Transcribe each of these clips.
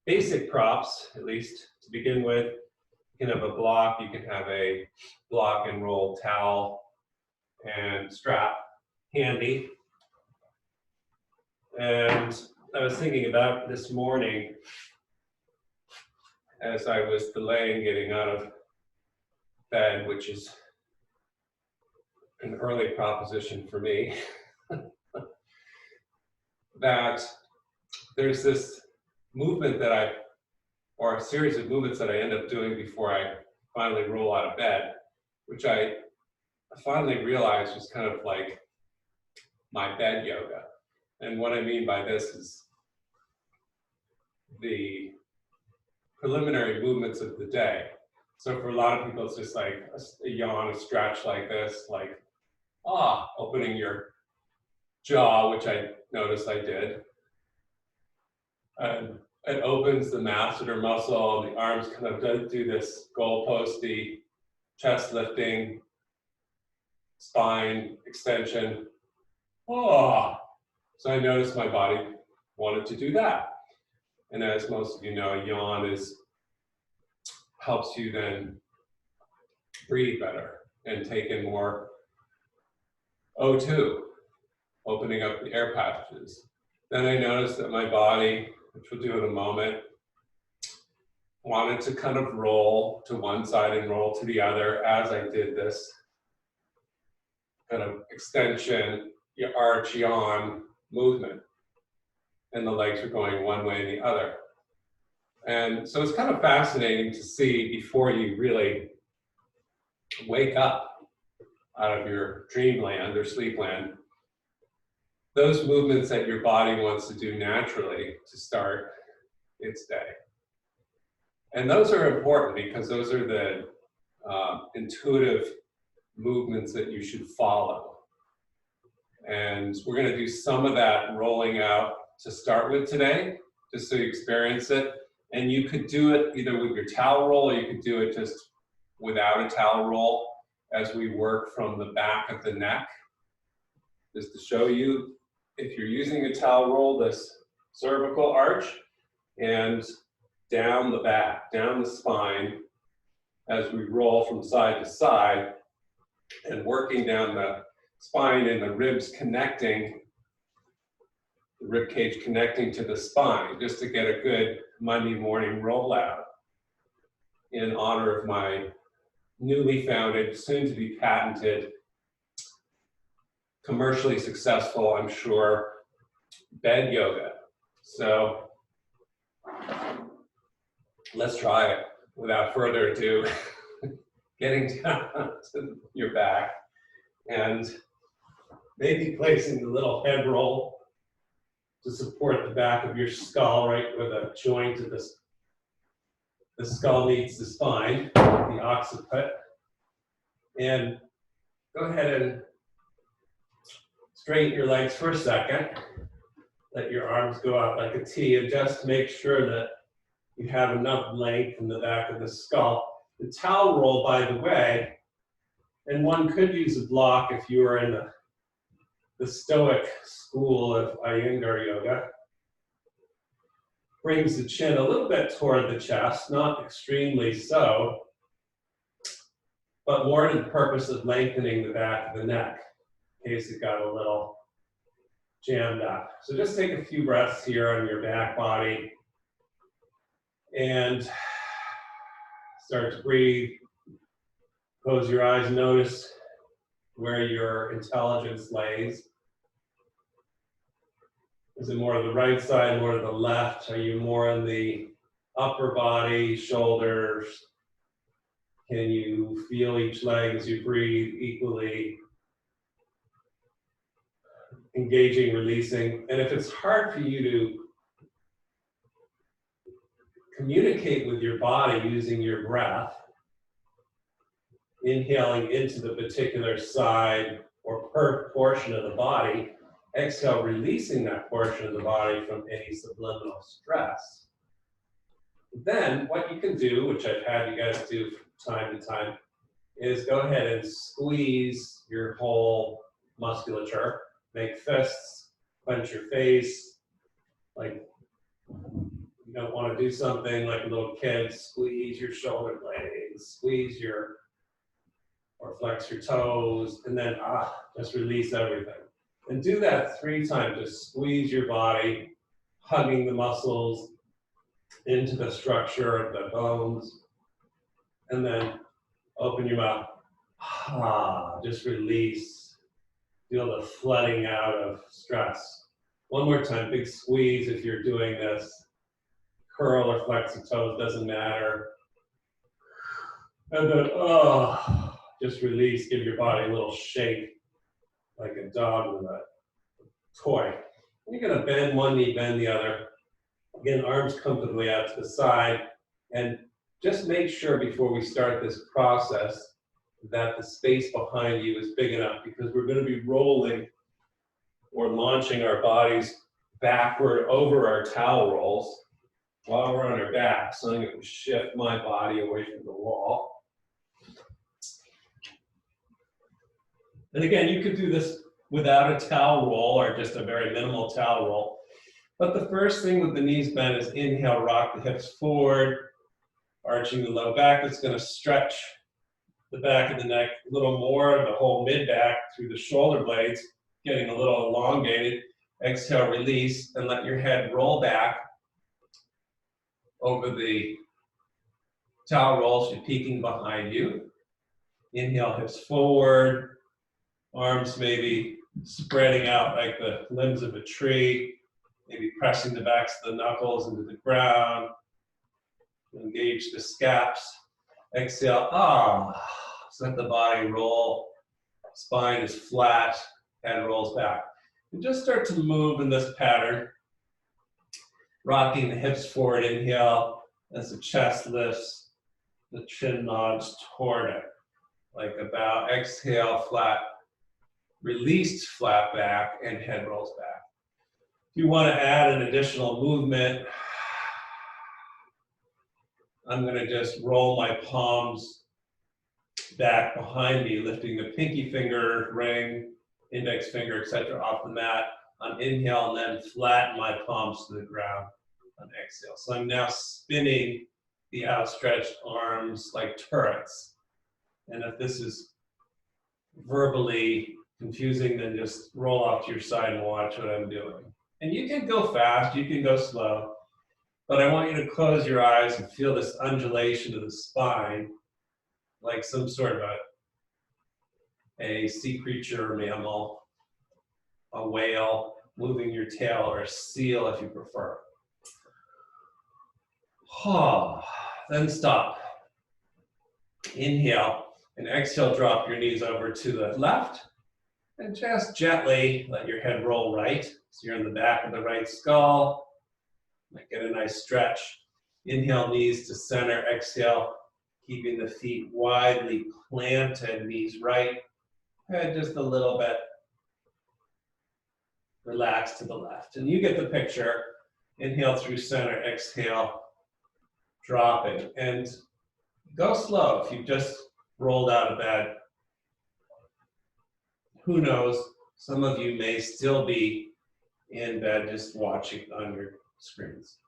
basic props, at least to begin with. You can have a block, you can have a block and roll towel and strap handy. And I was thinking about this morning as I was delaying getting out of bed, which is an early proposition for me, that there's this movement that or a series of movements that I end up doing before I finally roll out of bed, which I finally realized was kind of like my bed yoga. And what I mean by this is the preliminary movements of the day. So for a lot of people, it's just like a yawn, a stretch like this, like, opening your jaw, which I noticed I did. And it opens the masseter muscle, and the arms kind of do this goalposty, chest lifting, spine extension. So I noticed my body wanted to do that. And as most of you know, yawn helps you then breathe better and take in more O2, opening up the air passages. Then I noticed that my body, which we'll do in a moment, wanted to kind of roll to one side and roll to the other as I did this kind of extension, arch, yawn movement. And the legs are going one way and the other. And so it's kind of fascinating to see before you really wake up out of your dreamland or sleepland, those movements that your body wants to do naturally to start its day. And those are important because those are the intuitive movements that you should follow. And we're going to do some of that rolling out to start with today, just so you experience it. And you could do it either with your towel roll, or you could do it just without a towel roll as we work from the back of the neck. Just to show you, if you're using a towel roll, this cervical arch and down the back, down the spine, as we roll from side to side and working down the spine and the ribs connecting, the rib cage connecting to the spine, just to get a good Monday morning rollout in honor of my newly founded, soon to be patented, commercially successful, I'm sure, bed yoga. So let's try it without further ado. Getting down to your back and maybe placing the little head roll to support the back of your skull, right where the joint of the skull meets the spine, the occiput. And go ahead and straighten your legs for a second. Let your arms go out like a T, and just make sure that you have enough length from the back of the skull. The towel roll, by the way, and one could use a block if you were in the Stoic school of Iyengar yoga, brings the chin a little bit toward the chest, not extremely so, but more to the purpose of lengthening the back of the neck, in case it got a little jammed up. So just take a few breaths here on your back body and start to breathe. Close your eyes, notice where your intelligence lays. Is it more to the right side, more to the left? Are you more in the upper body, shoulders? Can you feel each leg as you breathe equally? Engaging, releasing. And if it's hard for you to communicate with your body using your breath, inhaling into the particular side or per portion of the body, exhale, releasing that portion of the body from any subliminal stress. Then what you can do, which I've had you guys do from time to time, is go ahead and squeeze your whole musculature, make fists, clench your face, like You don't want to do something like a little kid, squeeze your shoulder blades, squeeze your, or flex your toes, and then just release everything. And do that 3 times, just squeeze your body, hugging the muscles into the structure of the bones, and then open your mouth. Just release. Feel the flooding out of stress. One more time, big squeeze if you're doing this. Curl or flex the toes, doesn't matter. And then, just release, give your body a little shake, like a dog with a toy. You're gonna bend one knee, bend the other. Again, arms comfortably out to the side. And just make sure before we start this process that the space behind you is big enough, because we're gonna be rolling or launching our bodies backward over our towel rolls while we're on our back. So I'm gonna shift my body away from the wall. And again, you could do this without a towel roll or just a very minimal towel roll. But the first thing with the knees bent is inhale, rock the hips forward, arching the low back. That's going to stretch the back of the neck a little more, the whole mid-back through the shoulder blades, getting a little elongated. Exhale, release, and let your head roll back over the towel rolls. You're peeking behind you. Inhale, hips forward. Arms maybe spreading out like the limbs of a tree, maybe pressing the backs of the knuckles into the ground. Engage the scaps. Exhale, let the body roll. Spine is flat, head rolls back. And just start to move in this pattern. Rocking the hips forward, inhale, as the chest lifts, the chin nods toward it, like a bow. Exhale, flat. Released, flat back, and head rolls back. If you want to add an additional movement, I'm going to just roll my palms back behind me, lifting the pinky finger, ring, index finger, etc. off the mat on inhale, and then flatten my palms to the ground on exhale. So I'm now spinning the outstretched arms like turrets. And if this is verbally confusing, then just roll off to your side and watch what I'm doing. And you can go fast, you can go slow, but I want you to close your eyes and feel this undulation of the spine, like some sort of a sea creature or mammal, a whale moving your tail, or a seal if you prefer. Then stop. Inhale and exhale, drop your knees over to the left. And just gently let your head roll right. So you're in the back of the right skull. Might get a nice stretch. Inhale, knees to center. Exhale, keeping the feet widely planted, knees right. Head just a little bit. Relax to the left. And you get the picture. Inhale through center. Exhale, dropping. And go slow if you've just rolled out of bed. Who knows, some of you may still be in bed just watching on your screens.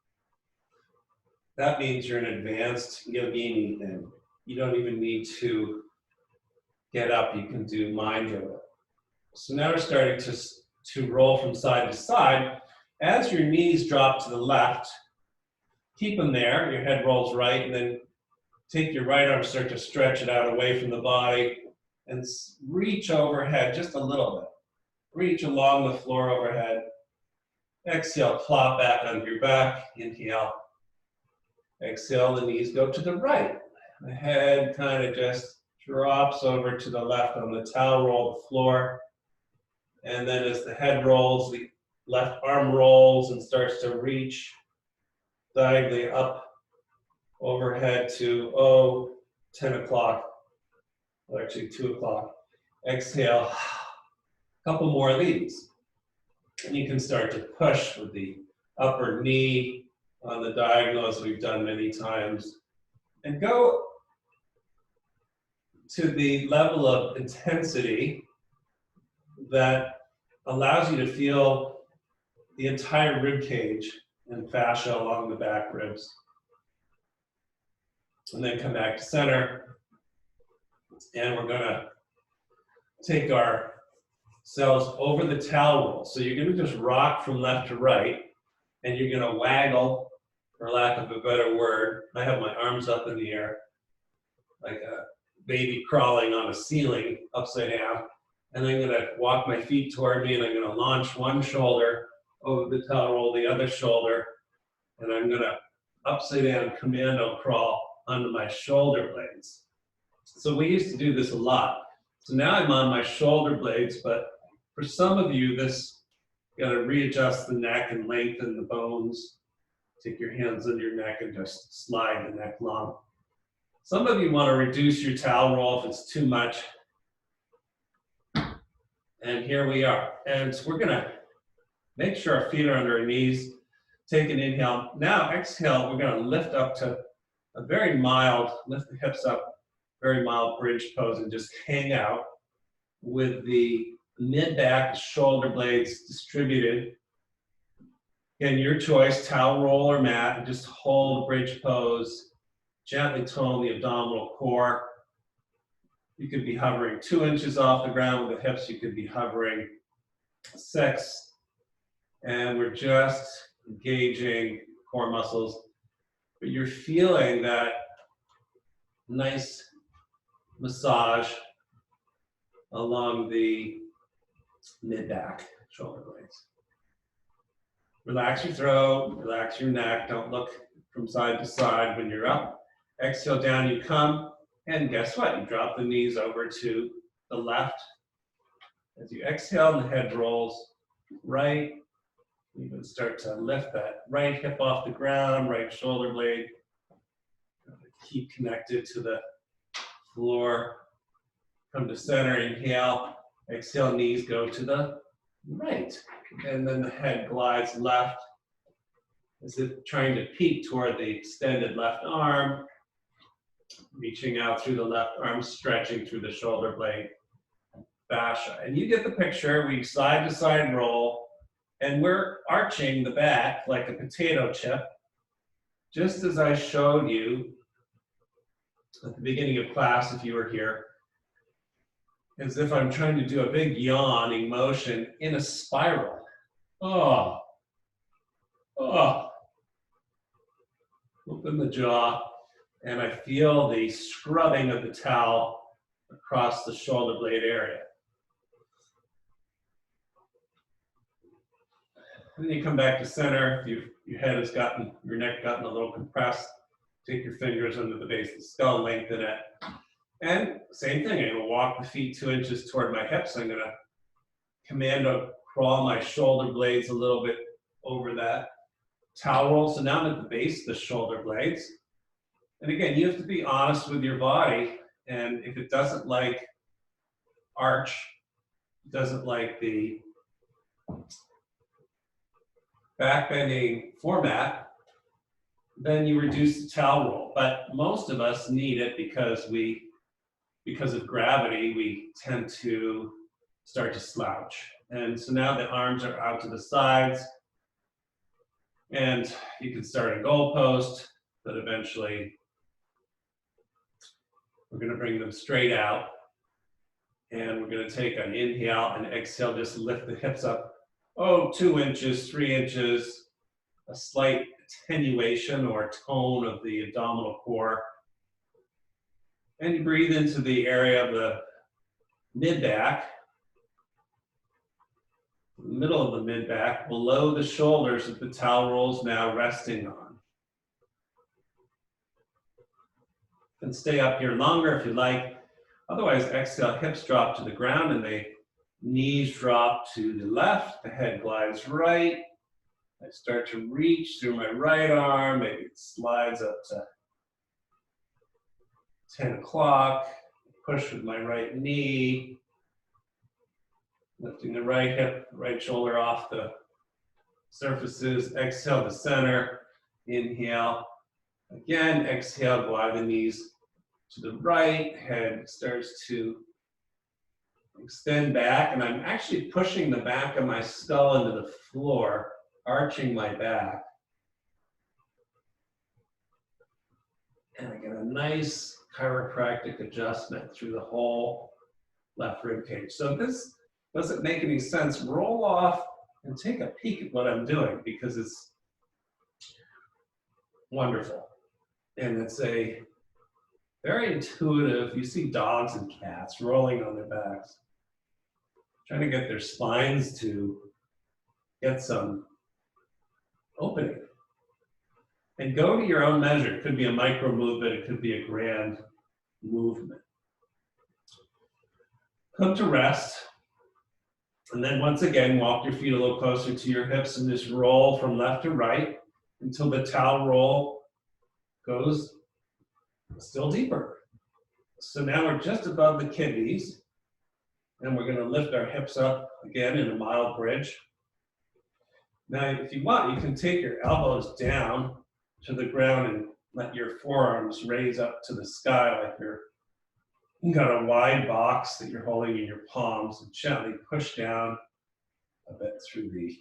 That means you're an advanced yogini and you don't even need to get up, you can do mind yoga. So now we're starting to roll from side to side. As your knees drop to the left, keep them there, your head rolls right, and then take your right arm, start to stretch it out away from the body, and reach overhead just a little bit. Reach along the floor overhead. Exhale, plop back onto your back. Inhale. Exhale, the knees go to the right. The head kind of just drops over to the left on the towel roll, the floor. And then as the head rolls, the left arm rolls and starts to reach diagonally up overhead to 10 o'clock. Or actually 2 o'clock. Exhale, a couple more of these. And you can start to push with the upper knee on the diagonal, as we've done many times. And go to the level of intensity that allows you to feel the entire rib cage and fascia along the back ribs. And then come back to center. And we're gonna take our cells over the towel roll. So you're gonna just rock from left to right, and you're gonna waggle, for lack of a better word. I have my arms up in the air, like a baby crawling on a ceiling upside down. And I'm gonna walk my feet toward me, and I'm gonna launch one shoulder over the towel roll, the other shoulder, and I'm gonna upside down commando crawl onto my shoulder blades. So we used to do this a lot. So now I'm on my shoulder blades, but for some of you, this, you gotta readjust the neck and lengthen the bones. Take your hands under your neck and just slide the neck long. Some of you wanna reduce your towel roll if it's too much. And here we are. And so we're gonna make sure our feet are under our knees. Take an inhale. Now exhale, we're gonna lift up to a very mild, lift the hips up, very mild bridge pose, and just hang out with the mid-back shoulder blades distributed. Again, your choice, towel roll or mat, and just hold bridge pose. Gently tone the abdominal core. You could be hovering 2 inches off the ground with the hips. You could be hovering 6. And we're just engaging core muscles. But you're feeling that nice massage along the mid-back shoulder blades. Relax your throat, relax your neck. Don't look from side to side when you're up. Exhale, down you come. And guess what? You drop the knees over to the left. As you exhale, the head rolls right. You can start to lift that right hip off the ground, right shoulder blade. Keep connected to the floor. Come to center, inhale. Exhale, knees go to the right. And then the head glides left as if trying to peek toward the extended left arm. Reaching out through the left arm, stretching through the shoulder blade fascia. And you get the picture. We side to side roll. And we're arching the back like a potato chip, just as I showed you at the beginning of class, if you were here, as if I'm trying to do a big yawning motion in a spiral. Oh, oh. Open the jaw, and I feel the scrubbing of the towel across the shoulder blade area. Then you come back to center. If your head has gotten, your neck gotten a little compressed, take your fingers under the base of the skull, lengthen it. And same thing, I'm gonna walk the feet 2 inches toward my hips. I'm gonna commando crawl my shoulder blades a little bit over that towel roll. So now I'm at the base of the shoulder blades. And again, you have to be honest with your body. And if it doesn't like arch, doesn't like the back bending format, then you reduce the towel roll. But most of us need it because of gravity, we tend to start to slouch. And so now the arms are out to the sides, and you can start a goal post, but eventually we're gonna bring them straight out. And we're gonna take an inhale and exhale, just lift the hips up. 2 inches, 3 inches, a slight attenuation or tone of the abdominal core. And you breathe into the area of the mid-back, middle of the mid-back, below the shoulders that the towel roll's now resting on. You can stay up here longer if you like. Otherwise, exhale, hips drop to the ground and the knees drop to the left, the head glides right. I start to reach through my right arm, maybe it slides up to 10 o'clock, push with my right knee, lifting the right hip, right shoulder off the surfaces. Exhale to center, inhale. Again, exhale, glide the knees to the right, head starts to extend back, and I'm actually pushing the back of my skull into the floor, arching my back. And I get a nice chiropractic adjustment through the whole left rib cage. So if this doesn't make any sense, roll off and take a peek at what I'm doing, because it's wonderful. And it's a very intuitive. You see dogs and cats rolling on their backs, trying to get their spines to get some opening. And go to your own measure. It could be a micro movement, it could be a grand movement. Come to rest. And then once again, walk your feet a little closer to your hips and just roll from left to right until the towel roll goes still deeper. So now we're just above the kidneys, and we're going to lift our hips up again in a mild bridge. Now, if you want, you can take your elbows down to the ground and let your forearms raise up to the sky like you've got a wide box that you're holding in your palms, and gently push down a bit through the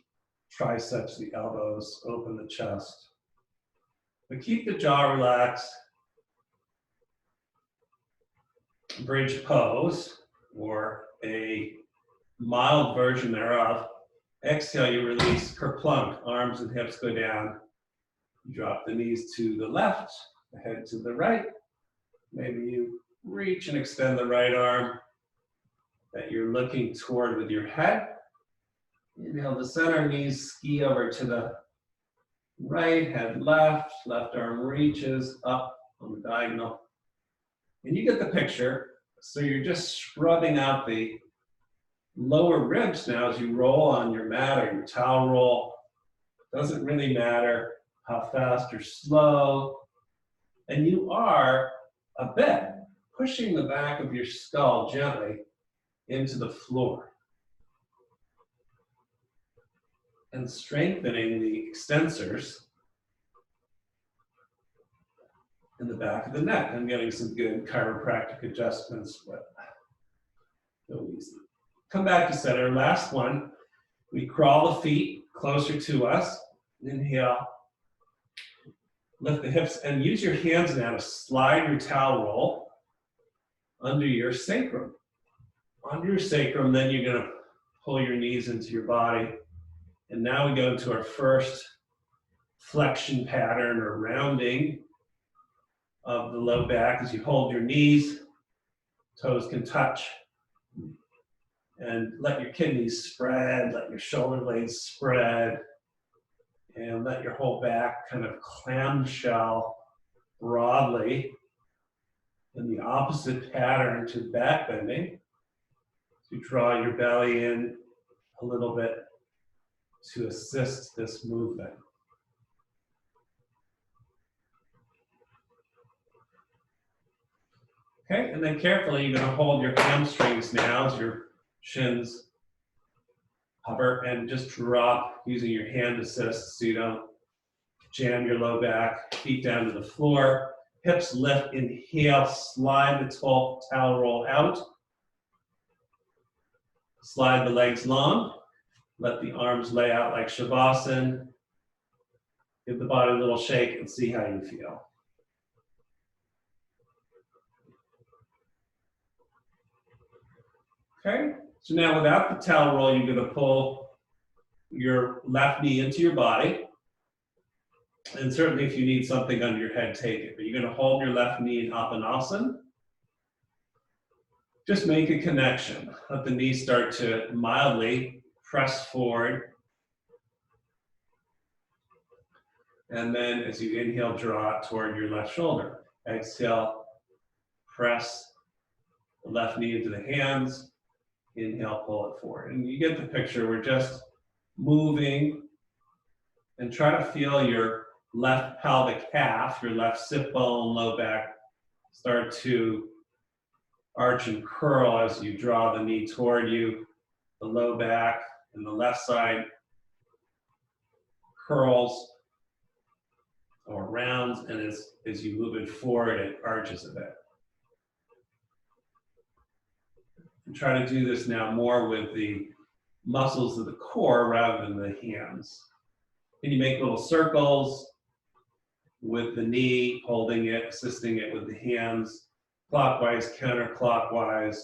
triceps, the elbows, open the chest. But keep the jaw relaxed. Bridge pose, or a mild version thereof. Exhale, you release kerplunk, arms and hips go down. You drop the knees to the left, the head to the right. Maybe you reach and extend the right arm that you're looking toward with your head. Inhale to center, knees ski over to the right, head left, left arm reaches up on the diagonal. And you get the picture. So you're just scrubbing out the lower ribs now as you roll on your mat or your towel roll. Doesn't really matter how fast or slow. And you are a bit pushing the back of your skull gently into the floor and strengthening the extensors in the back of the neck. I'm getting some good chiropractic adjustments, but no easy. Come back to center. Last one. We crawl the feet closer to us. Inhale. Lift the hips and use your hands now to slide your towel roll under your sacrum. Under your sacrum, then you're going to pull your knees into your body. And now we go into our first flexion pattern or rounding of the low back as you hold your knees, toes can touch, and let your kidneys spread, let your shoulder blades spread, and let your whole back kind of clamshell broadly in the opposite pattern to back bending. So you draw your belly in a little bit to assist this movement. Okay, and then carefully you're going to hold your hamstrings now as your shins hover, and just drop using your hand assist so you don't jam your low back, feet down to the floor. Hips lift, inhale, slide the towel roll out. Slide the legs long. Let the arms lay out like Shavasana. Give the body a little shake and see how you feel. Okay, so now without the towel roll, you're going to pull your left knee into your body. And certainly if you need something under your head, take it. But you're going to hold your left knee in Apanasana. Just make a connection. Let the knee start to mildly press forward. And then as you inhale, draw it toward your left shoulder. Exhale, press the left knee into the hands. Inhale, pull it forward. And you get the picture. We're just moving, and try to feel your left pelvic calf, your left sit bone, low back start to arch and curl as you draw the knee toward you. The low back and the left side curls or rounds, and as you move it forward, it arches a bit. And try to do this now more with the muscles of the core rather than the hands. And you make little circles, with the knee, holding it, assisting it with the hands, clockwise, counterclockwise.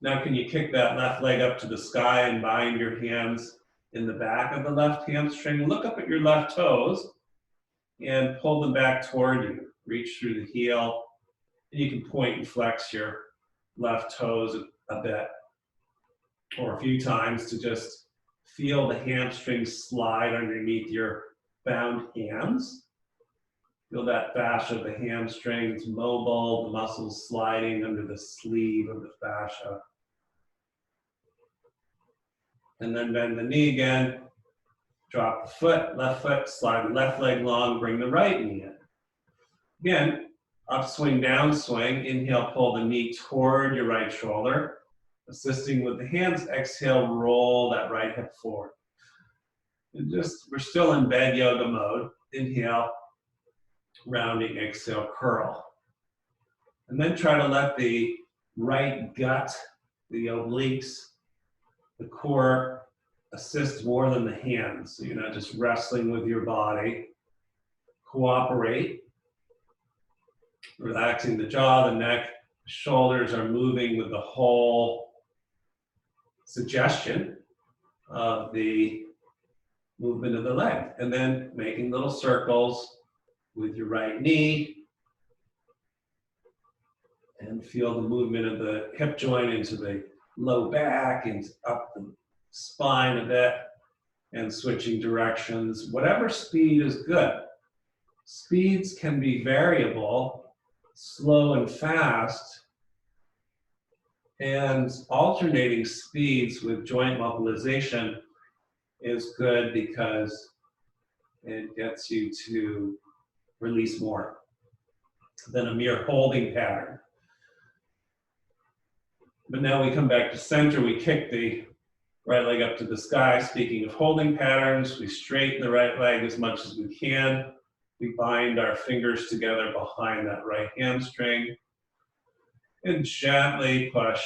Now, can you kick that left leg up to the sky and bind your hands in the back of the left hamstring? Look up at your left toes and pull them back toward you. Reach through the heel, and you can point and flex your left toes a bit or a few times to just feel the hamstrings slide underneath your bound hands. Feel that fascia of the hamstrings mobile, the muscles sliding under the sleeve of the fascia. And then bend the knee again. Drop the foot, left foot, slide the left leg long, bring the right knee in. Again, upswing, downswing. Inhale, pull the knee toward your right shoulder. Assisting with the hands, exhale, roll that right hip forward. And we're still in bed yoga mode. Inhale, rounding, exhale, curl. And then try to let the right gut, the obliques, the core assist more than the hands. So you're not just wrestling with your body. Cooperate. Relaxing the jaw, the neck, the shoulders are moving with the whole suggestion of the movement of the leg. And then making little circles with your right knee. And feel the movement of the hip joint into the low back and up the spine a bit, and switching directions. Whatever speed is good. Speeds can be variable, slow and fast, and alternating speeds with joint mobilization is good because it gets you to release more than a mere holding pattern. But now we come back to center, we kick the right leg up to the sky. Speaking of holding patterns, we straighten the right leg as much as we can. We bind our fingers together behind that right hamstring and gently push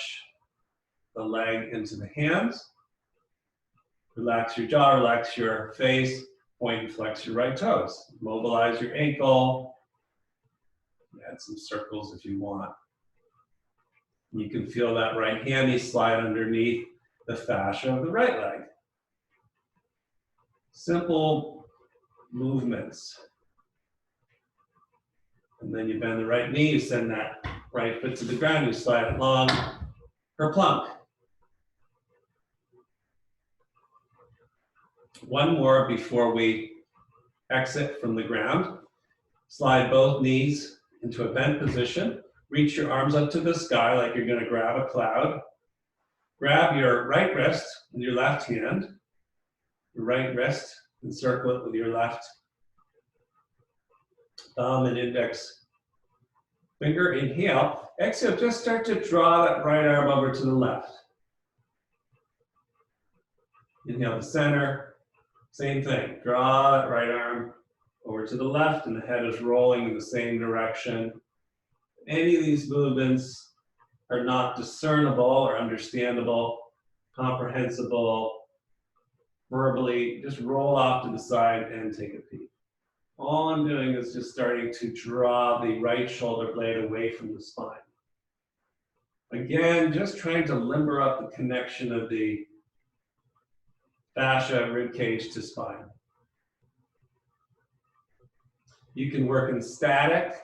the leg into the hands. Relax your jaw, relax your face, point and flex your right toes. Mobilize your ankle. Add some circles if you want. You can feel that right hammy slide underneath the fascia of the right leg. Simple movements. And then you bend the right knee, you send that right foot to the ground, you slide it long for plank. One more before we exit from the ground. Slide both knees into a bent position. Reach your arms up to the sky like you're going to grab a cloud. Grab your right wrist with your left hand. Your right wrist, encircle it with your left thumb and index finger. Inhale. Exhale, just start to draw that right arm over to the left. Inhale to center. Same thing. Draw that right arm over to the left, and the head is rolling in the same direction. Any of these movements are not discernible or understandable, comprehensible, verbally. Just roll off to the side and take a peek. All I'm doing is just starting to draw the right shoulder blade away from the spine. Again, just trying to limber up the connection of the fascia, rib cage to spine. You can work in static.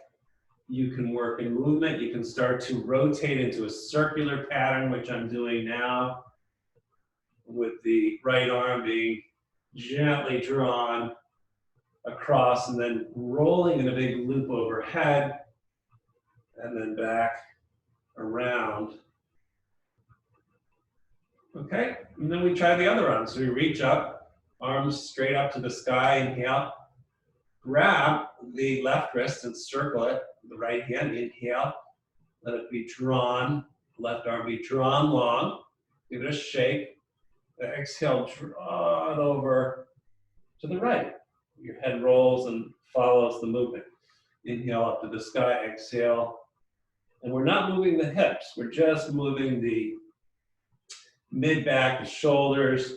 You can work in movement. You can start to rotate into a circular pattern, which I'm doing now, with the right arm being gently drawn across and then rolling in a big loop overhead and then back around. Okay, and then we try the other arm. So we reach up, arms straight up to the sky, inhale. Grab the left wrist and circle it with the right hand. Inhale, let it be drawn, left arm be drawn long. Give it a shake. Exhale, draw it over to the right. Your head rolls and follows the movement. Inhale up to the sky, exhale. And we're not moving the hips, we're just moving the mid-back, the shoulders.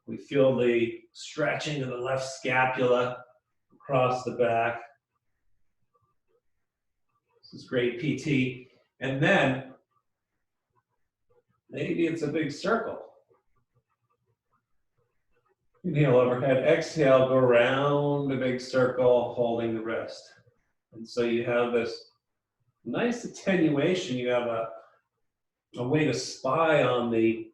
We feel the stretching of the left scapula across the back. This is great PT. And then maybe it's a big circle. Inhale overhead, exhale, go around a big circle, holding the wrist. And so you have this nice attenuation. You have a way to spy on the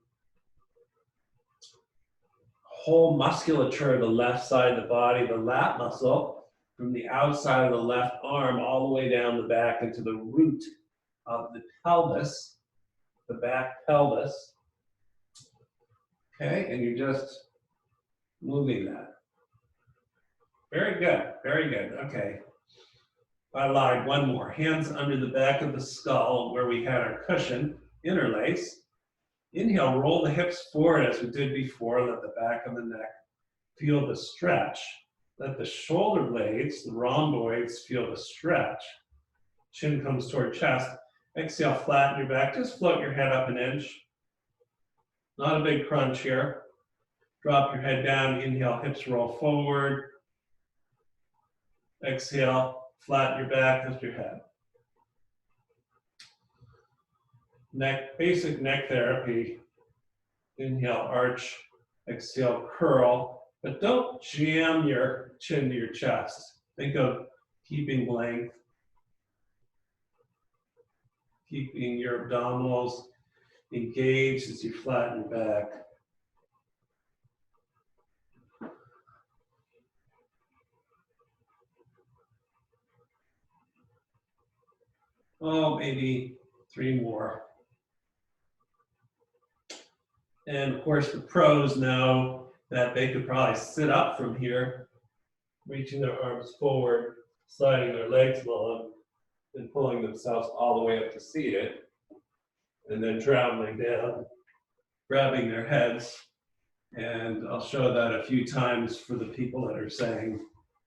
whole musculature of the left side of the body, the lat muscle, from the outside of the left arm all the way down the back into the root of the pelvis, the back pelvis. Okay, and you're just moving that. Very good, very good. Okay. I lied, one more. Hands under the back of the skull where we had our cushion, interlace. Inhale, roll the hips forward as we did before. Let the back of the neck feel the stretch. Let the shoulder blades, the rhomboids, feel the stretch. Chin comes toward chest. Exhale, flatten your back. Just float your head up an inch. Not a big crunch here. Drop your head down. Inhale, hips roll forward. Exhale, flatten your back, lift your head. Neck, basic neck therapy. Inhale, arch. Exhale, curl. But don't jam your chin to your chest. Think of keeping length. Keeping your abdominals engaged as you flatten your back. Oh, maybe 3 more. And of course, the pros know that they could probably sit up from here, reaching their arms forward, sliding their legs long, and pulling themselves all the way up to seated, and then traveling down, grabbing their heads. And I'll show that a few times for the people that are saying,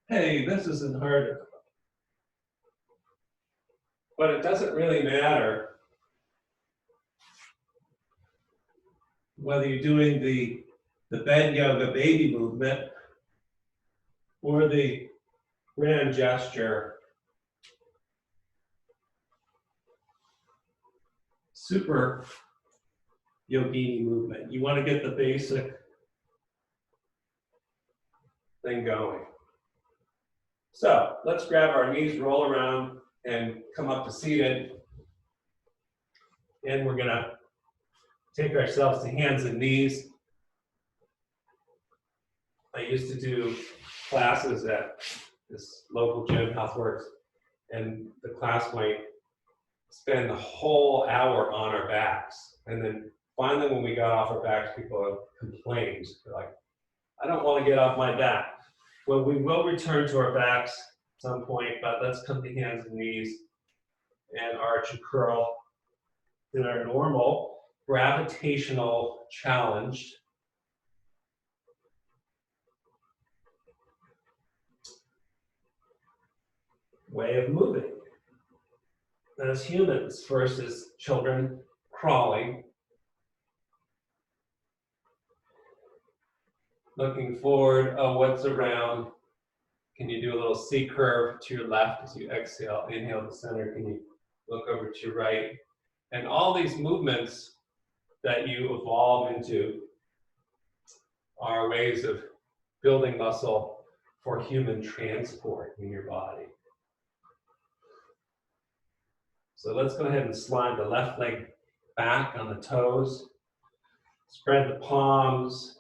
hey, this isn't hard. But it doesn't really matter whether you're doing the bed yoga baby movement or the grand gesture super yogini movement. You want to get the basic thing going. So let's grab our knees, roll around, and come up to seated. And we're gonna take ourselves to hands and knees. I used to do classes at this local gym, HealthWorks, and the class might spend the whole hour on our backs. And then finally, when we got off our backs, people complained. They're like, I don't want to get off my back. Well, we will return to our backs at some point, but let's come to hands and knees and arch and curl in our normal gravitational challenged way of moving as humans versus children crawling, looking forward. Oh, what's around? Can you do a little C curve to your left as you exhale? Inhale to center. Can you look over to your right? And all these movements that you evolve into are ways of building muscle for human transport in your body. So let's go ahead and slide the left leg back on the toes. Spread the palms.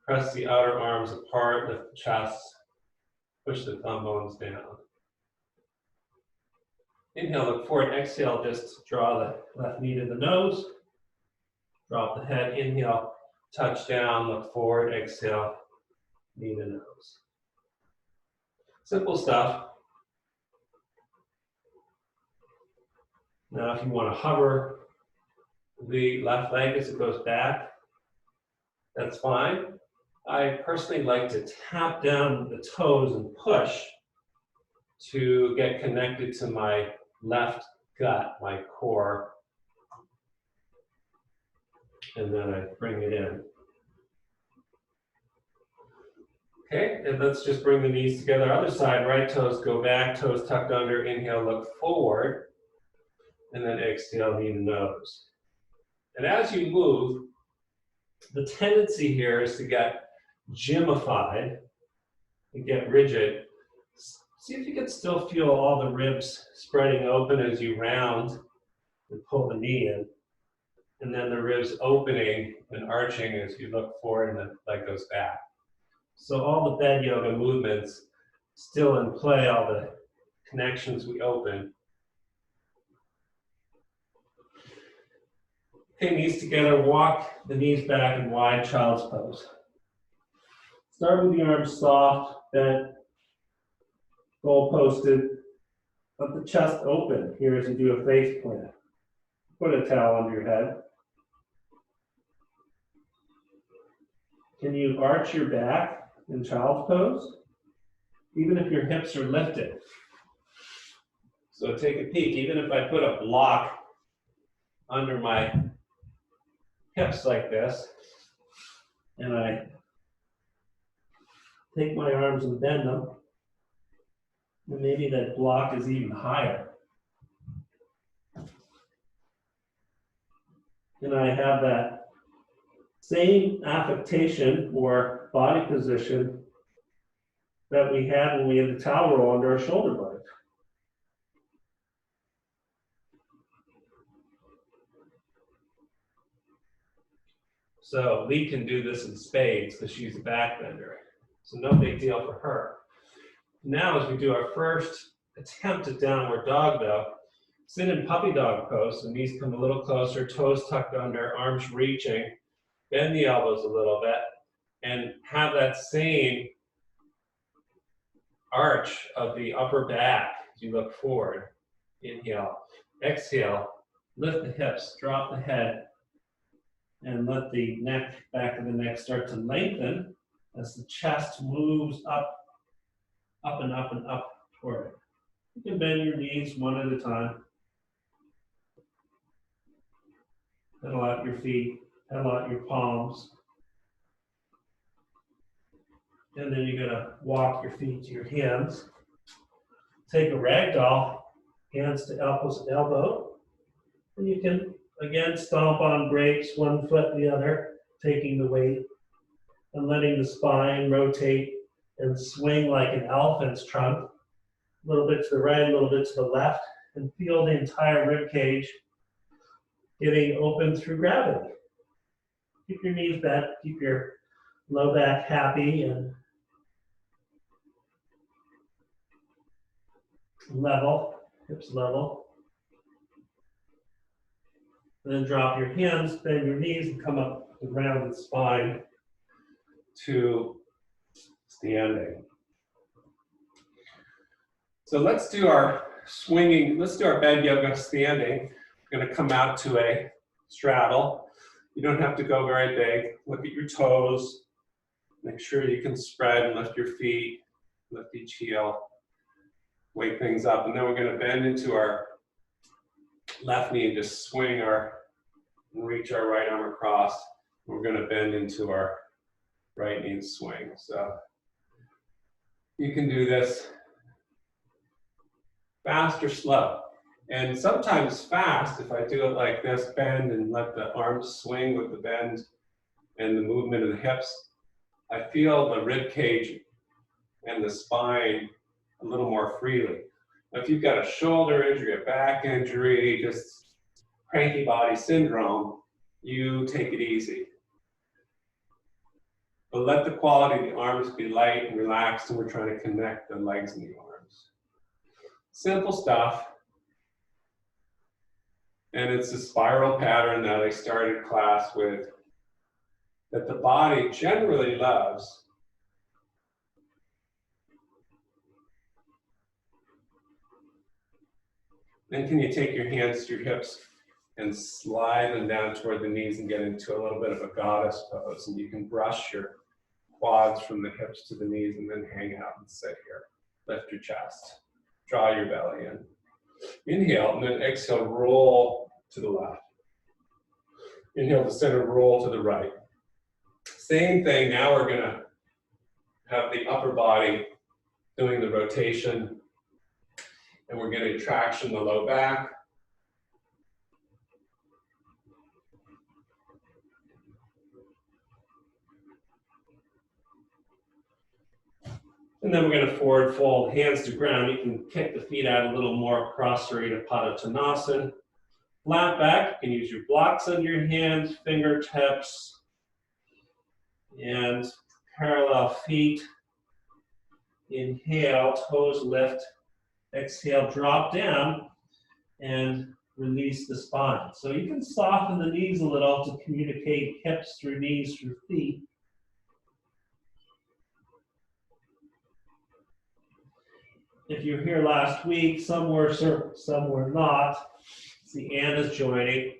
Press the outer arms apart, lift the chest. Push the thumb bones down. Inhale, look forward. Exhale, just draw the left knee to the nose. Drop the head. Inhale, touch down, look forward. Exhale, knee to nose. Simple stuff. Now, if you want to hover the left leg as it goes back, that's fine. I personally like to tap down the toes and push to get connected to my left gut, my core. and then I bring it in. Okay, and let's just bring the knees together. Other side, right toes go back, toes tucked under, inhale, look forward, and then exhale, knee to nose. And as you move, the tendency here is to get gymified and get rigid. See if you can still feel all the ribs spreading open as you round and pull the knee in. And then the ribs opening and arching as you look forward and the leg goes back. So all the bed yoga movements still in play, all the connections we open. Okay, knees together, walk the knees back in wide child's pose. Start with the arms soft, bent, goal posted. Let the chest open here as you do a face plant. Put a towel under your head. Can you arch your back in child's pose? Even if your hips are lifted. So take a peek, even if I put a block under my hips like this, and I take my arms and bend them, and maybe that block is even higher. And I have that same affectation or body position that we had when we had the towel roll under our shoulder blades. So Lee can do this in spades because she's a backbender. So no big deal for her. Now as we do our first attempt at downward dog though, sit in puppy dog pose, so knees come a little closer, toes tucked under, arms reaching, bend the elbows a little bit, and have that same arch of the upper back as you look forward. Inhale, exhale, lift the hips, drop the head, and let the neck, back of the neck start to lengthen as the chest moves up and up and up toward it. You can bend your knees one at a time. Pedal out your feet, pedal out your palms. And then you're gonna walk your feet to your hands. Take a ragdoll, hands to elbow. And you can, again, stomp on brakes, one foot the other, taking the weight and letting the spine rotate and swing like an elephant's trunk. A little bit to the right, a little bit to the left, and feel the entire rib cage getting open through gravity. Keep your knees bent, keep your low back happy and level, hips level. And then drop your hands, bend your knees, and come up with the rounded spine to standing. So let's do our swinging, let's do our bed yoga standing. We're gonna come out to a straddle. You don't have to go very big. Look at your toes. Make sure you can spread and lift your feet, lift each heel, wake things up. And then we're gonna bend into our left knee and just swing and reach our right arm across. We're gonna bend into our right knee and swing. So you can do this fast or slow. And sometimes fast, if I do it like this, bend and let the arms swing with the bend and the movement of the hips, I feel the rib cage and the spine a little more freely. If you've got a shoulder injury, a back injury, just cranky body syndrome, you take it easy. But let the quality of the arms be light and relaxed, and we're trying to connect the legs and the arms. Simple stuff. And it's a spiral pattern that I started class with that the body generally loves. Then can you take your hands to your hips and slide them down toward the knees and get into a little bit of a goddess pose. And you can brush your quads from the hips to the knees and then hang out and sit here. Lift your chest, draw your belly in. Inhale and then exhale, roll to the left. Inhale to center, roll to the right. Same thing, now we're gonna have the upper body doing the rotation, and we're getting traction in the low back. And then we're gonna forward fold, hands to ground. You can kick the feet out a little more, Prasarita Padottanasana. Flat back, you can use your blocks under your hands, fingertips, and parallel feet. Inhale, toes lift. Exhale, drop down and release the spine. So you can soften the knees a little to communicate hips through knees through feet. If you're here last week, some were not. See, Anna's joining.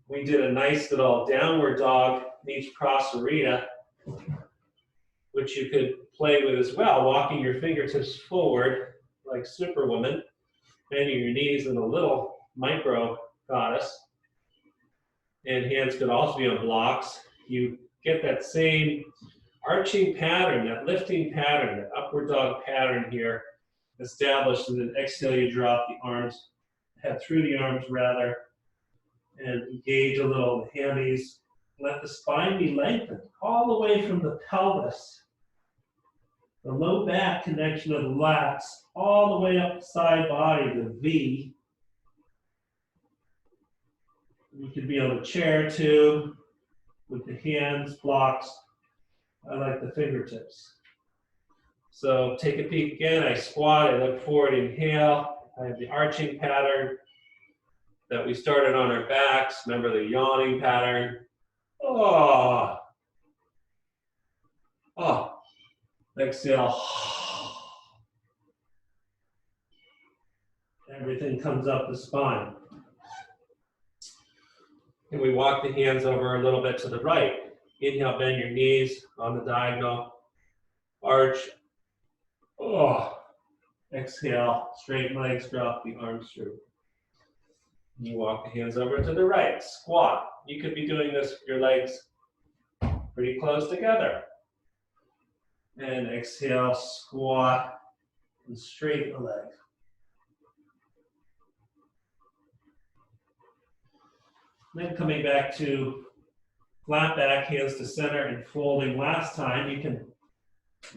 We did a nice little downward dog meets Prasarita, which you could play with as well, walking your fingertips forward like Superwoman, bending your knees in a little micro goddess. And hands could also be on blocks. You get that same arching pattern, that lifting pattern, that upward dog pattern here established, and then exhale, you drop the arms, head through the arms rather, and engage a little in the hammies. Let the spine be lengthened all the way from the pelvis, the low back connection of the lats, all the way up the side body, the V. You could be on a chair too, with the hands, blocks. I like the fingertips. So take a peek again. I squat, I look forward, inhale. I have the arching pattern that we started on our backs. Remember the yawning pattern. Oh. Oh. Exhale. Everything comes up the spine. And we walk the hands over a little bit to the right. Inhale, bend your knees on the diagonal. Arch. Oh. Exhale, straighten legs, drop the arms through. You walk the hands over to the right, squat. You could be doing this with your legs pretty close together. And exhale, squat, and straighten the leg. Then coming back to flat back, hands to center, and folding last time. You can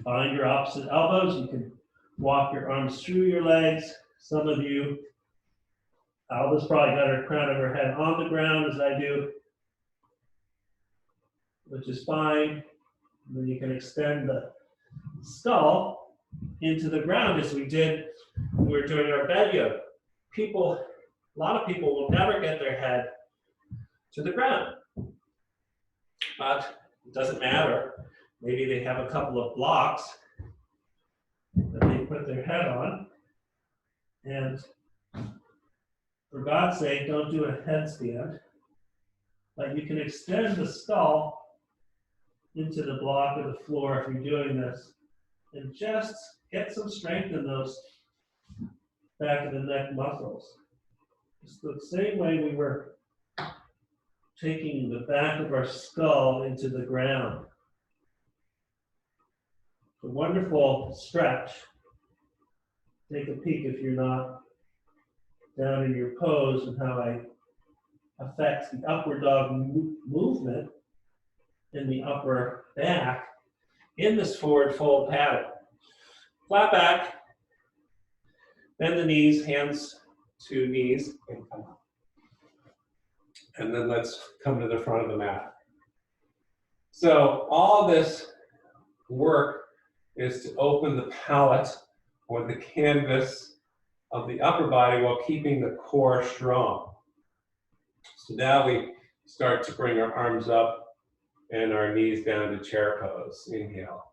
bind your opposite elbows. You can walk your arms through your legs. Some of you, Alba's probably got her crown of her head on the ground as I do, which is fine. And then you can extend the skull into the ground as we did when we were doing our bed yoga. A lot of people will never get their head to the ground, but it doesn't matter. Maybe they have a couple of blocks that they put their head on, and for God's sake, don't do a headstand. But you can extend the skull into the block of the floor if you're doing this, and just get some strength in those back of the neck muscles. It's the same way we were taking the back of our skull into the ground. A wonderful stretch. Take a peek if you're not down in your pose and how I affect the upward dog movement in the upper back in this forward fold pattern. Flat back, bend the knees, hands to knees, and come up. And then let's come to the front of the mat. So all this work is to open the palate or the canvas of the upper body while keeping the core strong. So now we start to bring our arms up and our knees down to chair pose. Inhale,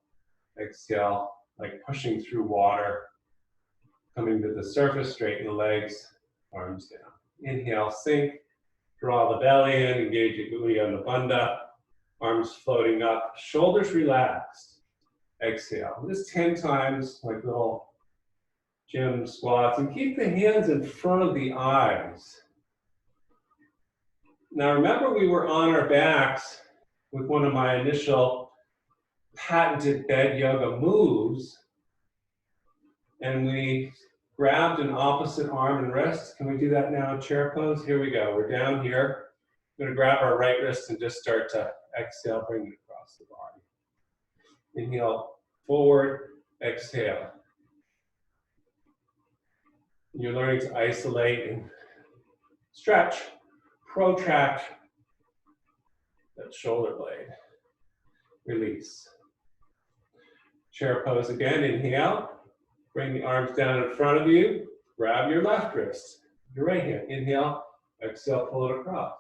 exhale, like pushing through water. Coming to the surface, straighten the legs, arms down. Inhale, sink, draw the belly in, engage your Uddiyana Bandha, arms floating up, shoulders relaxed. Exhale. This 10 times, like little gym squats, and keep the hands in front of the eyes. Now remember we were on our backs with one of my initial patented bed yoga moves, and we grabbed an opposite arm and wrist. Can we do that now in chair pose? Here we go. We're down here. We're going to grab our right wrist and just start to exhale, bring it across the body. Inhale, forward, exhale. You're learning to isolate and stretch, protract that shoulder blade. Release. Chair pose again. Inhale. Bring the arms down in front of you. Grab your left wrist, your right hand. Inhale. Exhale, pull it across.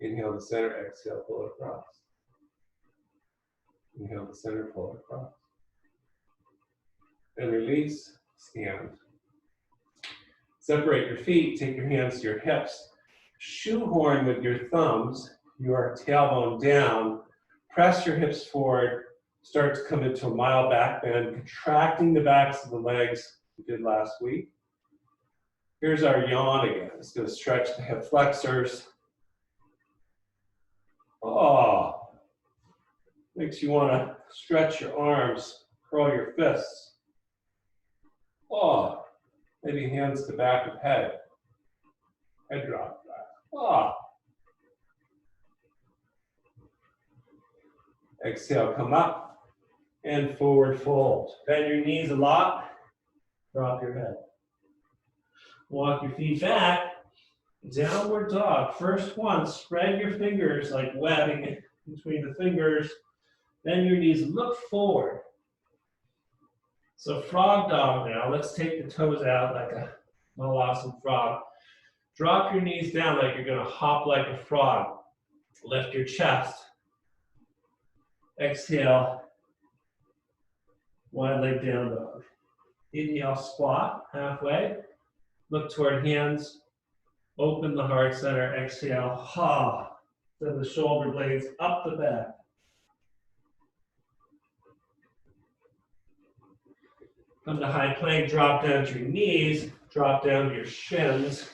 Inhale to center. Exhale, pull it across. Inhale to center, pull it across. And release. Stand. Separate your feet. Take your hands to your hips. Shoehorn with your thumbs your tailbone down. Press your hips forward. Start to come into a mild back bend, contracting the backs of the legs we did last week. Here's our yawn again. It's going to stretch the hip flexors. Oh, makes you want to stretch your arms, curl your fists. Oh, maybe hands to back of head. Head drop back. Oh. Exhale, come up and forward fold. Bend your knees a lot. Drop your head. Walk your feet back. Downward dog. First one, spread your fingers like webbing between the fingers. Bend your knees, look forward. So frog dog now. Let's take the toes out like a awesome frog. Drop your knees down like you're going to hop like a frog. Lift your chest. Exhale. Wide leg down dog. Inhale, squat halfway. Look toward hands. Open the heart center. Exhale. Ha. Send the shoulder blades up the back. Come to high plank. Drop down to your knees. Drop down to your shins.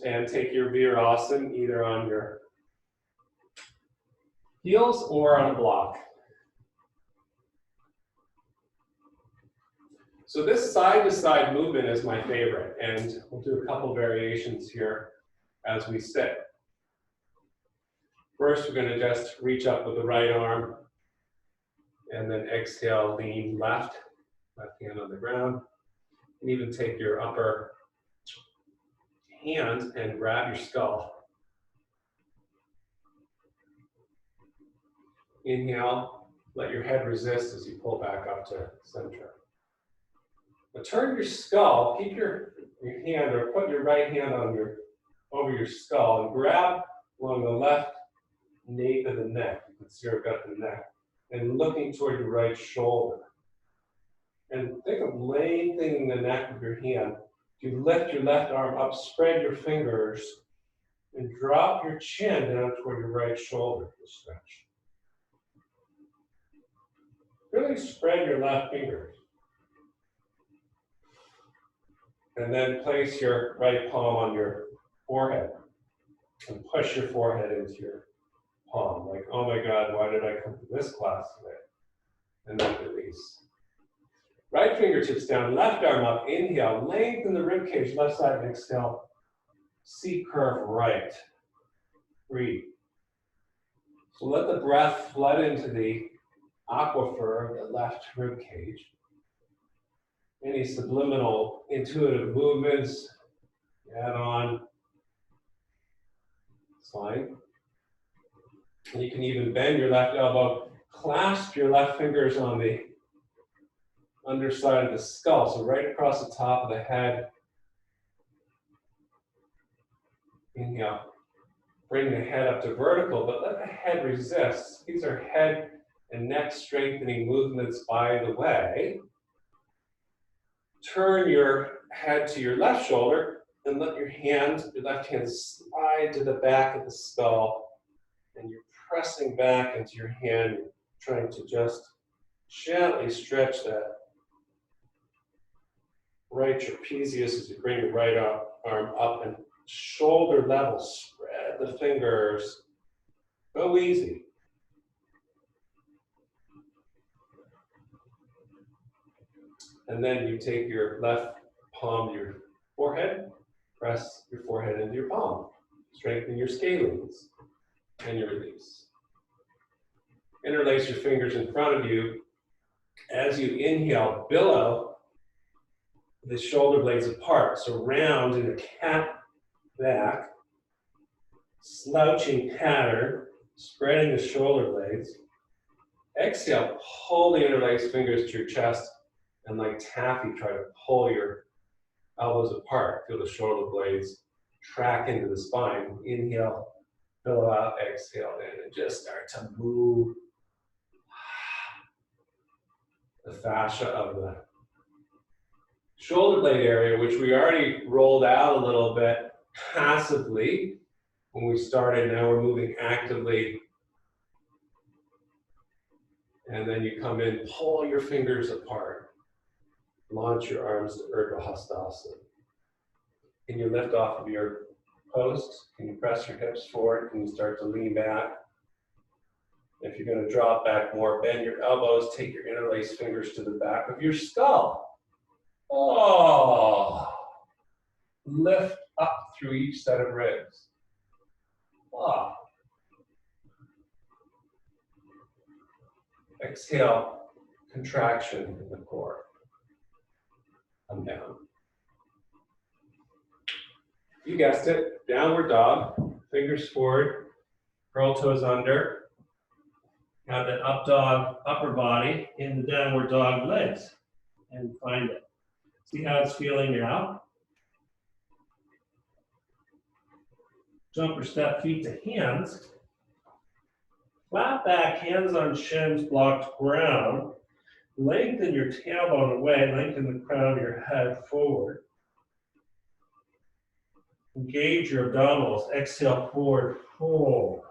And take your Virasana either on your heels or on a block. So this side-to-side movement is my favorite, and we'll do a couple variations here as we sit. First, we're going to just reach up with the right arm, and then exhale, lean left hand on the ground, and even take your upper hand and grab your skull. Inhale, let your head resist as you pull back up to center. Now turn your skull, keep your hand or put your right hand on over your skull and grab along the left nape of the neck. You can see I've got the neck. And looking toward your right shoulder. And think of lengthening the neck with your hand. You lift your left arm up, spread your fingers, and drop your chin down toward your right shoulder to stretch. Really spread your left fingers. And then place your right palm on your forehead and push your forehead into your palm. Like, oh my God, why did I come to this class today? And then release. Right fingertips down, left arm up, inhale, lengthen the rib cage, left side, and exhale. C curve right. Breathe. So let the breath flood into the aquifer of the left rib cage. Any subliminal intuitive movements, add on. It's fine. And you can even bend your left elbow, clasp your left fingers on the underside of the skull, so right across the top of the head. Inhale. Bring the head up to vertical, but let the head resist. These are head and neck strengthening movements by the way. Turn your head to your left shoulder and let your left hand slide to the back of the skull. And you're pressing back into your hand, trying to just gently stretch that right trapezius as you bring your right arm up and shoulder level. Spread the fingers. Go easy. And then you take your left palm to your forehead, press your forehead into your palm. Strengthen your scalenes and your release. Interlace your fingers in front of you. As you inhale, billow the shoulder blades apart. So round in a cat back, slouching pattern, spreading the shoulder blades. Exhale, pull the interlaced fingers to your chest, and like taffy, try to pull your elbows apart. Feel the shoulder blades track into the spine. Inhale, billow out, exhale in, and just start to move the fascia of the shoulder blade area, which we already rolled out a little bit passively when we started. Now we're moving actively. And then you come in, pull your fingers apart. Launch your arms to Urdhva Hastasana. Can you lift off of your post? Can you press your hips forward? Can you start to lean back? If you're going to drop back more, bend your elbows, take your interlaced fingers to the back of your skull. Oh, lift up through each set of ribs. Oh. Exhale, contraction in the core. Come down. You guessed it, downward dog, fingers forward, curl toes under. Have that up dog, upper body in the downward dog legs and find it. See how it's feeling now? Jump or step feet to hands. Flat back, hands on shins, blocked ground. Lengthen your tailbone away, lengthen the crown of your head forward. Engage your abdominals, exhale forward, fold.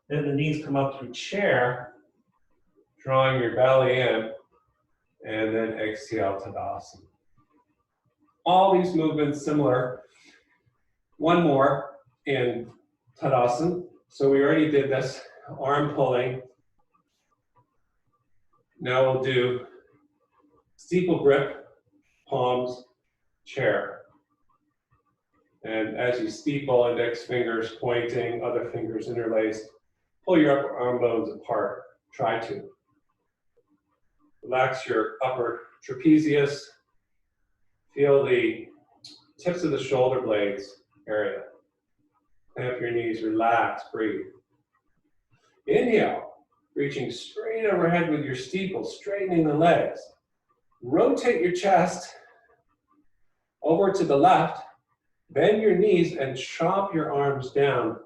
Then the knees come up through chair, drawing your belly in, and then exhale, Tadasana. All these movements similar. One more in Tadasana. So we already did this, arm pulling. Now we'll do steeple grip, palms, chair. And as you steeple, index fingers pointing, other fingers interlaced, pull your upper arm bones apart. Try to. Relax your upper trapezius. Feel the tips of the shoulder blades area. Clamp your knees, relax, breathe. Inhale, reaching straight overhead with your steeple, straightening the legs. Rotate your chest over to the left, bend your knees and chop your arms down,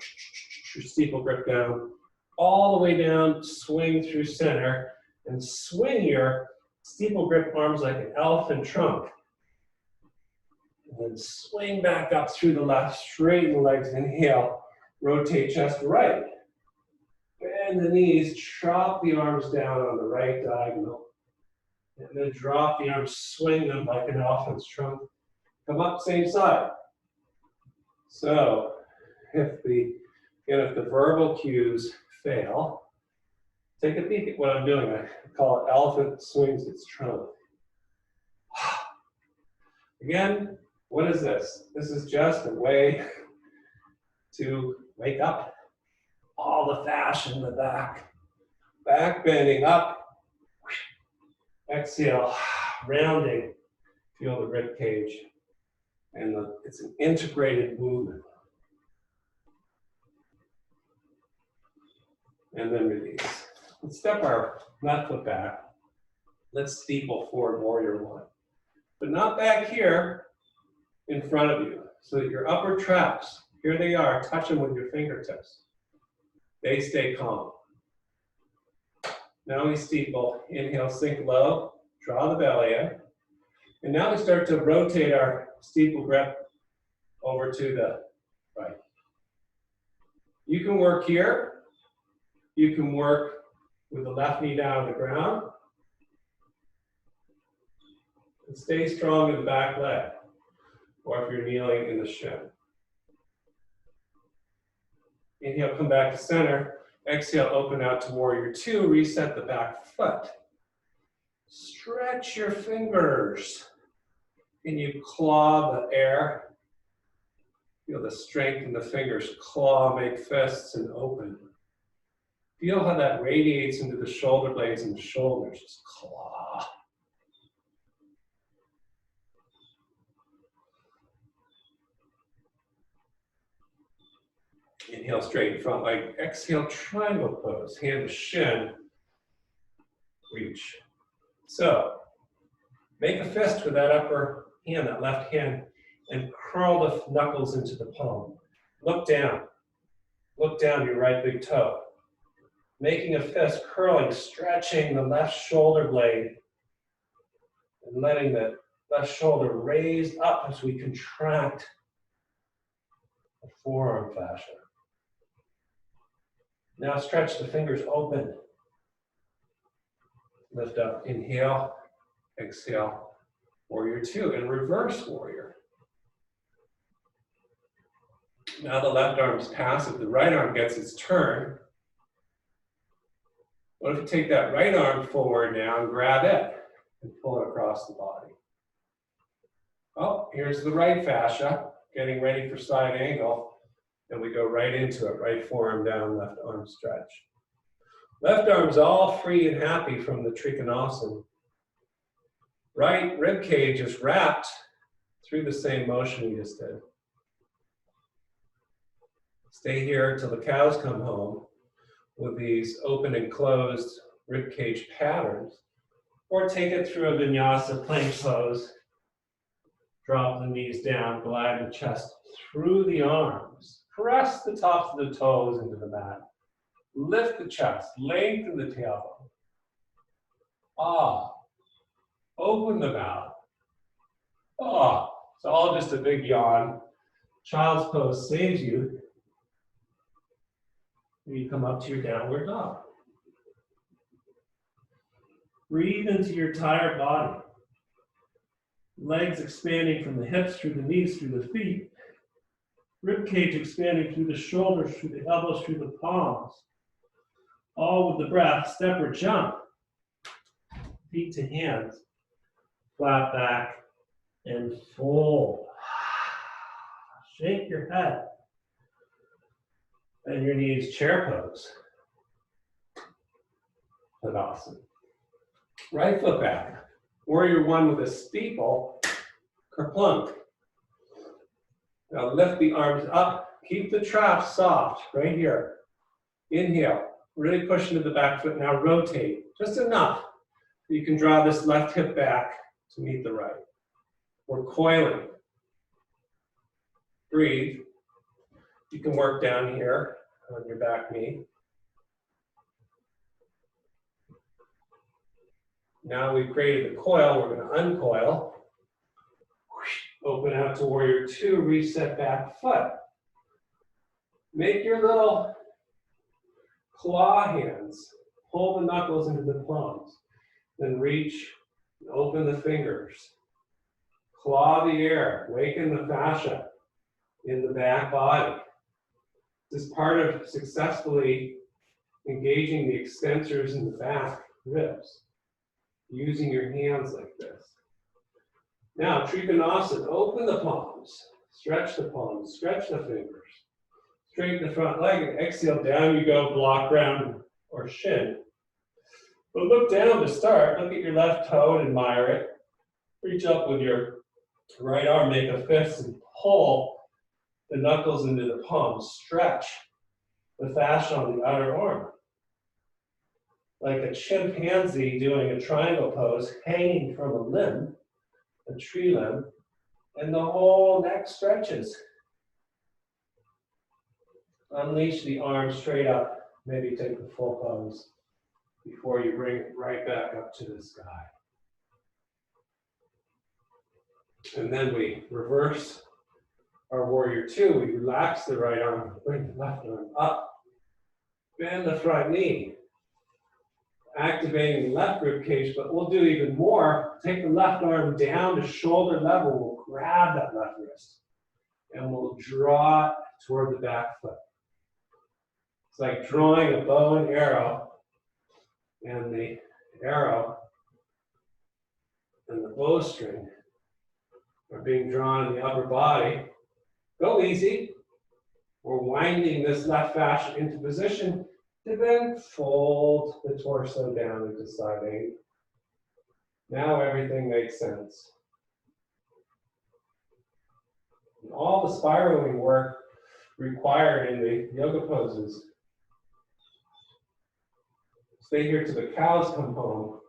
your steeple grip down, all the way down, swing through center, and swing your steeple grip arms like an elephant trunk. And then swing back up through the left, straighten the legs, inhale, rotate chest right. Bend the knees, chop the arms down on the right diagonal. And then drop the arms, swing them like an elephant's trunk. Come up, same side. So, if the verbal cues fail, take a peek at what I'm doing. I call it elephant swings its trunk. Again, what is this? This is just a way to wake up all the fascia in the back. Back bending up. Exhale, rounding. Feel the rib cage. And it's an integrated movement. And then release. Let's step our left foot back. Let's steeple forward, warrior one. But not back here in front of you. So that your upper traps, here they are, touch them with your fingertips. They stay calm. Now we steeple. Inhale, sink low, draw the belly in. And now we start to rotate our steeple grip over to the right. You can work here. You can work with the left knee down on the ground. And stay strong in the back leg. or if you're kneeling, in the shin. Inhale, come back to center. Exhale, open out to warrior two. Reset the back foot. Stretch your fingers. Can you claw the air? Feel the strength in the fingers. Claw, make fists, and open. Feel how that radiates into the shoulder blades and the shoulders. Just claw. Inhale, straighten front leg. Exhale, triangle pose. Hand to shin. Reach. So, make a fist with that upper hand, that left hand, and curl the knuckles into the palm. Look down. Look down your right big toe. Making a fist, curling, stretching the left shoulder blade, and letting the left shoulder raise up as we contract the forearm fascia. Now stretch the fingers open. Lift up, inhale, exhale, warrior two, and reverse warrior. Now the left arm is passive, the right arm gets its turn. What if you take that right arm forward now and grab it and pull it across the body? Oh, here's the right fascia, getting ready for side angle. And we go right into it, right forearm down, left arm stretch. Left arm's all free and happy from the Trikonasana. Right rib cage is wrapped through the same motion we just did. Stay here till the cows come home with these open and closed rib cage patterns, or take it through a vinyasa plank pose. Drop the knees down, glide the chest through the arms. Press the tops of the toes into the mat. Lift the chest, lengthen the tailbone. Ah. Open the mouth. Ah. It's all just a big yawn. Child's pose saves you. You come up to your downward dog. Breathe into your tired body. Legs expanding from the hips through the knees, through the feet. Rib cage expanding through the shoulders, through the elbows, through the palms. All with the breath, step or jump. Feet to hands. Flat back and fold. Shake your head. And your knees, chair pose. Tadasana. Right foot back. Warrior one with a steeple, kerplunk. Now lift the arms up. Keep the traps soft, right here. Inhale. Really push into the back foot. Now rotate. Just enough. You can draw this left hip back to meet the right. We're coiling. Breathe. You can work down here on your back knee. Now we've created the coil, we're going to uncoil. Open out to warrior two, reset back foot. Make your little claw hands. Pull the knuckles into the palms. Then reach, open the fingers. Claw the air, waken the fascia in the back body. This is part of successfully engaging the extensors in the back ribs, using your hands like this. Now, Trikonasana, open the palms, stretch the palms, stretch the fingers, straighten the front leg, and exhale, down you go, block ground or shin. But look down to start, look at your left toe and admire it. Reach up with your right arm, make a fist, and pull the knuckles into the palms, stretch the fascia on the outer arm. Like a chimpanzee doing a triangle pose, hanging from a limb, a tree limb, and the whole neck stretches. Unleash the arms straight up, maybe take the full pose before you bring it right back up to the sky. And then we reverse our warrior two. We relax the right arm, bring the left arm up, bend the front knee, activating the left rib cage, but we'll do even more. Take the left arm down to shoulder level. grab that left wrist and we'll draw it toward the back foot. It's like drawing a bow and arrow, and the arrow and the bowstring are being drawn in the upper body. Go easy. We're winding this left fascia into position to then fold the torso down into side angle. Now everything makes sense. And all the spiraling work required in the yoga poses. Stay here till the cows come home.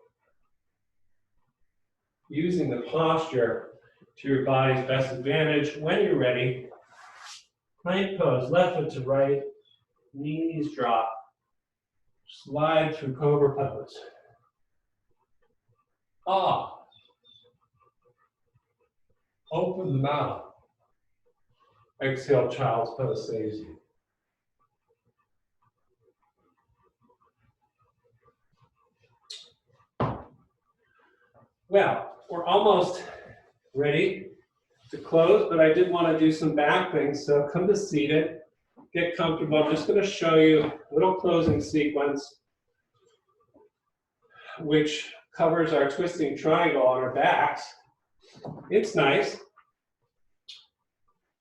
Using the posture to your body's best advantage. When you're ready, plank pose, left foot to right, knees drop. Slide through cobra pose. Ah. Open the mouth. Exhale, child's pose, stays you. Well, we're almost ready to close, but I did want to do some back things, so come to seated, get comfortable. I'm just going to show you a little closing sequence which covers our twisting triangle on our backs. It's nice.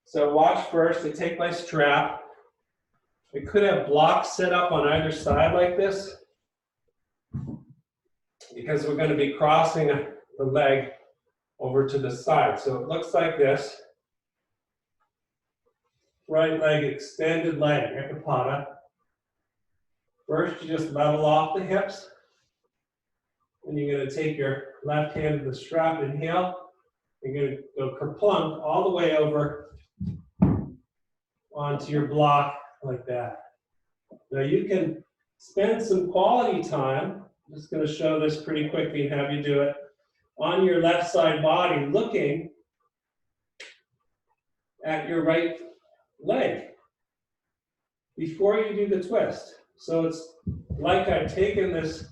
So watch first, I take my strap. I could have blocks set up on either side like this because we're going to be crossing the leg over to the side. So it looks like this. Right leg, extended leg, Ekapada. First, you just level off the hips. And you're going to take your left hand to the strap, inhale. You're going to go kerplunk all the way over onto your block like that. Now you can spend some quality time. I'm just going to show this pretty quickly and have you do it. On your left side body, looking at your right leg before you do the twist. So it's like I've taken this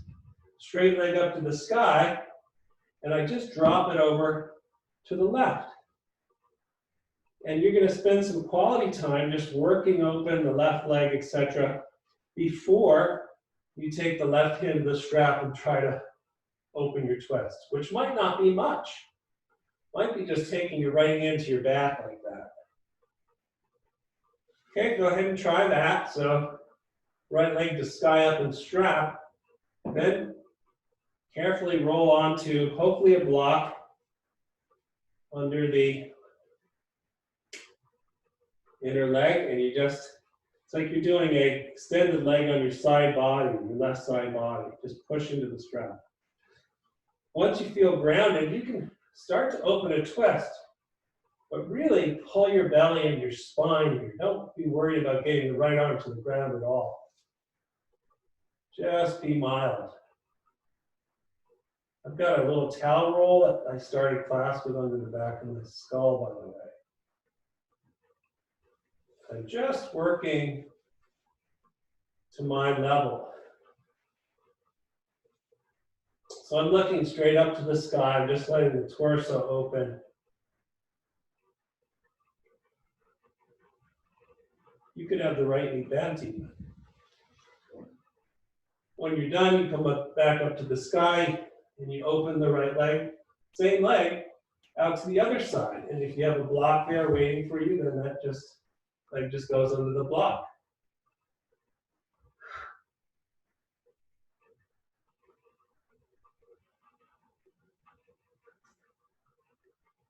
straight leg up to the sky and I just drop it over to the left. And you're going to spend some quality time just working open the left leg, etc., before you take the left hand to the strap and try to open your twist, which might not be much. Might be just taking your right hand to your back like that. Okay, go ahead and try that. So right leg to sky up and strap. Then carefully roll onto hopefully a block under the inner leg, and you just, it's like you're doing a extended leg on your side body, your left side body. Just push into the strap. Once you feel grounded, you can start to open a twist, but really pull your belly and your spine here. Don't be worried about getting the right arm to the ground at all. Just be mild. I've got a little towel roll that I started class with under the back of my skull, by the way. I'm just working to my level. So I'm looking straight up to the sky. I'm just letting the torso open. You could have the right knee bent even. When you're done, you come back up to the sky and you open the right leg, same leg, out to the other side. And if you have a block there waiting for you, then that leg just goes under the block.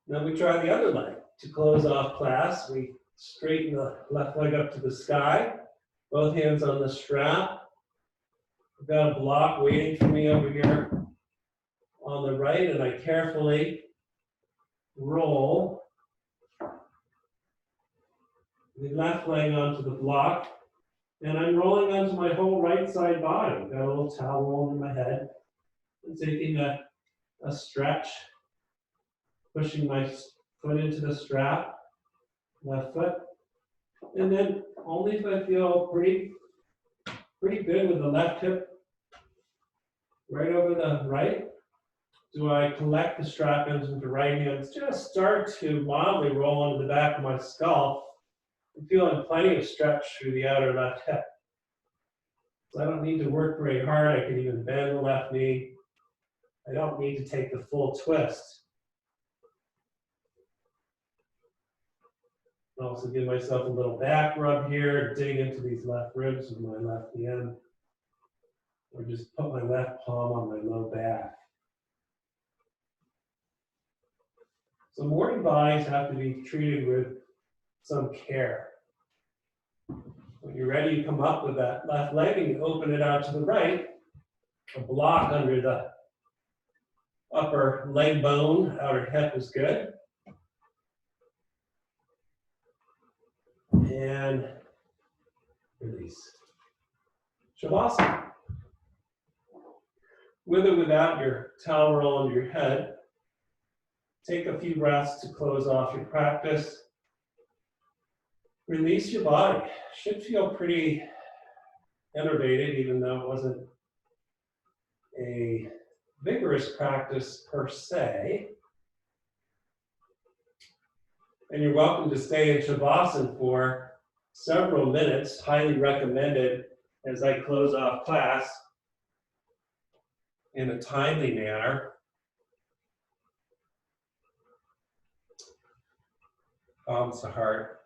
Now we try the other leg. To close off class, we straighten the left leg up to the sky, both hands on the strap. I've got a block waiting for me over here on the right, and I carefully roll the left leg onto the block, and I'm rolling onto my whole right side body. Got a little towel roll over my head. I'm taking a stretch, pushing my foot into the strap, left foot, and then only if I feel pretty good with the left hip right over the right, do I collect the strap ends with the right hand? Just start to mildly roll onto the back of my skull. I'm feeling plenty of stretch through the outer left hip. So I don't need to work very hard. I can even bend the left knee. I don't need to take the full twist. I'll also give myself a little back rub here, dig into these left ribs with my left hand, or just put my left palm on my low back. So morning bodies have to be treated with some care. When you're ready, you come up with that left leg and you open it out to the right. A block under the upper leg bone, outer hip is good. And release. Shavasana. With or without your towel roll under your head, take a few breaths to close off your practice. Release your body. Should feel pretty innervated, even though it wasn't a vigorous practice per se. And you're welcome to stay in Shavasana for several minutes, highly recommended as I close off class in a timely manner. Balance the heart.